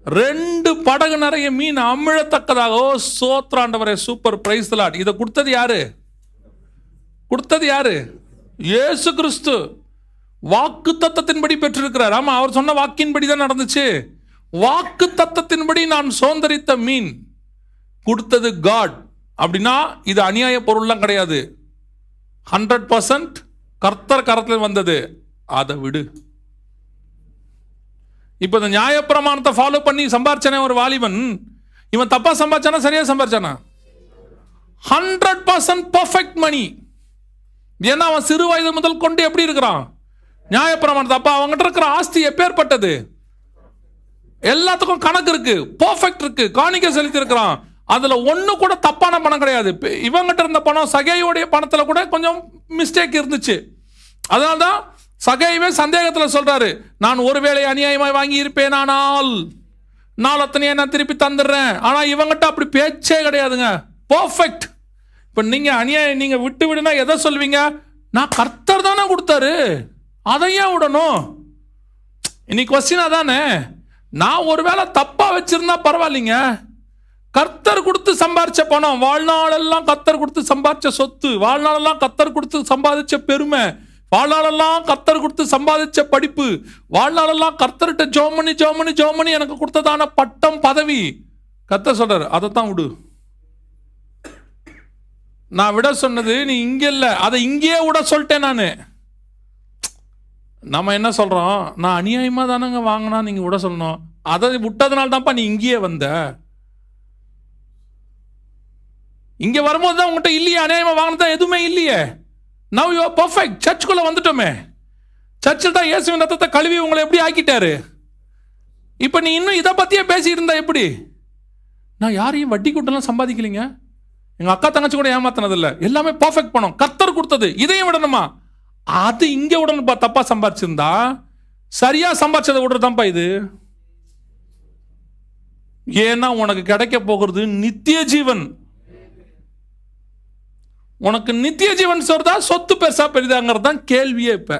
2 படகு நிறைய மீன் அமிழத்தக்கதாக. ஓ சோத்ராண்டவரே, super, praise the Lord. இதை கொடுத்தது யாரு? கொடுத்தது யாரு? இயேசு கிறிஸ்து. வாக்கு தத்தத்தின்படி பெற்றிருக்கிறார். ஆமா, அவர் சொன்ன வாக்கின்படி தான் நடந்துச்சு. வாக்கு தத்தத்தின்படி நான் சோந்தரித்த மீன் கொடுத்தது காட். அப்படின்னா இது அநியாய பொருள்லாம் கிடையாது, 100% கர்த்தர் கரத்தில் வந்தது. அதை விடு. இப்போ இந்த நியாயப்பிரமாணத்தை ஃபாலோ பண்ணி சம்பாரிச்சானே ஒரு வாலிபன், இவன் தப்பா சம்பாரிச்சானா சரியா சம்பாரிச்சானா? 100% பர்ஃபெக்ட் மணி. ஏன்னா அவன் சிறு வயது முதல் கொண்டு எப்படி இருக்கிறான்? நியாயப்பிரமாணத்தை. அப்ப அவங்ககிட்ட இருக்கிற ஆஸ்தி எப்பேற்பட்டது? எல்லாத்துக்கும் கணக்கு இருக்கு, பர்ஃபெக்ட் இருக்கு, காணிக்கை செலுத்தி இருக்கிறான். அதுல ஒண்ணு கூட தப்பான பணம் கிடையாது. இவங்கிட்ட இருந்த பணம், சகையோடைய பணத்துல கூட கொஞ்சம் மிஸ்டேக் இருந்துச்சு. அதனால்தான் சகைவே சந்தேகத்துல சொல்றாரு, நான் ஒருவேளை அநியாயமாய் வாங்கி இருப்பேன், ஆனால் நாளத்தனையே நான் திருப்பி தந்துடுறேன். ஆனா இவங்கிட்ட அப்படி பேச்சே கிடையாதுங்க, பர்ஃபெக்ட். இப்ப நீங்க அநியாயம் நீங்க விட்டு விடுனா எதை சொல்வீங்க? நான் கர்த்தர் தானே கொடுத்தாரு, அதையே விடணும். இன்னைக்கு கொஸ்டினா தானே. நான் ஒருவேளை தப்பா வச்சிருந்தா பரவாயில்லைங்க, கர்த்தர் கொடுத்து சம்பாதிச்ச பணம், வாழ்நாளெல்லாம் கர்த்தர் கொடுத்து சம்பாதிச்ச சொத்து, வாழ்நாளெல்லாம் கர்த்தர் கொடுத்து சம்பாதிச்ச பெருமை, வாழ்நாளெல்லாம் கர்த்தர் கொடுத்து சம்பாதிச்ச படிப்பு, வாழ்நாளெல்லாம் கர்த்தர்கிட்ட ஜோமனி எனக்கு கொடுத்ததான பட்டம், பதவி. கர்த்தர் சொல்றாரு, அதைத்தான் விடு. நான் விட சொன்னது நீ இங்க இல்ல, அதை இங்கேயே விட சொல்லிட்டேன் நானு. நம்ம என்ன சொல்றோம்? நான் அநியாயமா தானங்க வாங்கினா நீங்க விட சொல்லணும், அதை விட்டதுனால தான்ப்பா நீ இங்கேயே வந்த. இங்க வரும்போது தான் உங்ககிட்ட இல்லையே, அநியாயமா வாங்கினதா எதுவுமே இல்லையே. Now you are perfect. சர்ச்சுக்குள்ள வந்துட்டோமே, சர்ச்சில் தான் இயேசுவின் ரத்தத்தை கழுவி உங்களை எப்படி ஆக்கிட்டாரு. இப்ப நீ இன்னும் இதை பத்தியே பேசிட்டு இருந்தா எப்படி? நான் யாரையும் வட்டி கூட்டெல்லாம் சம்பாதிக்கலைங்க, எங்க அக்கா தங்கச்சி கூட ஏமாத்தினது இல்லை, எல்லாமே பர்ஃபெக்ட் பணம், கர்த்தர் கொடுத்தது. இதையும் விடணுமா? அது இங்க விடணும்பா. தப்பா சம்பாதிச்சிருந்தா சரியா சம்பாதிச்சதை விடுறதாப்பா இது. ஏன்னா உனக்கு கிடைக்க போகிறது நித்திய ஜீவன். உனக்கு நித்திய ஜீவன் சொல்றதா சொத்து பெருசா பெரிதாங்கிறது தான் கேள்வியே. இப்ப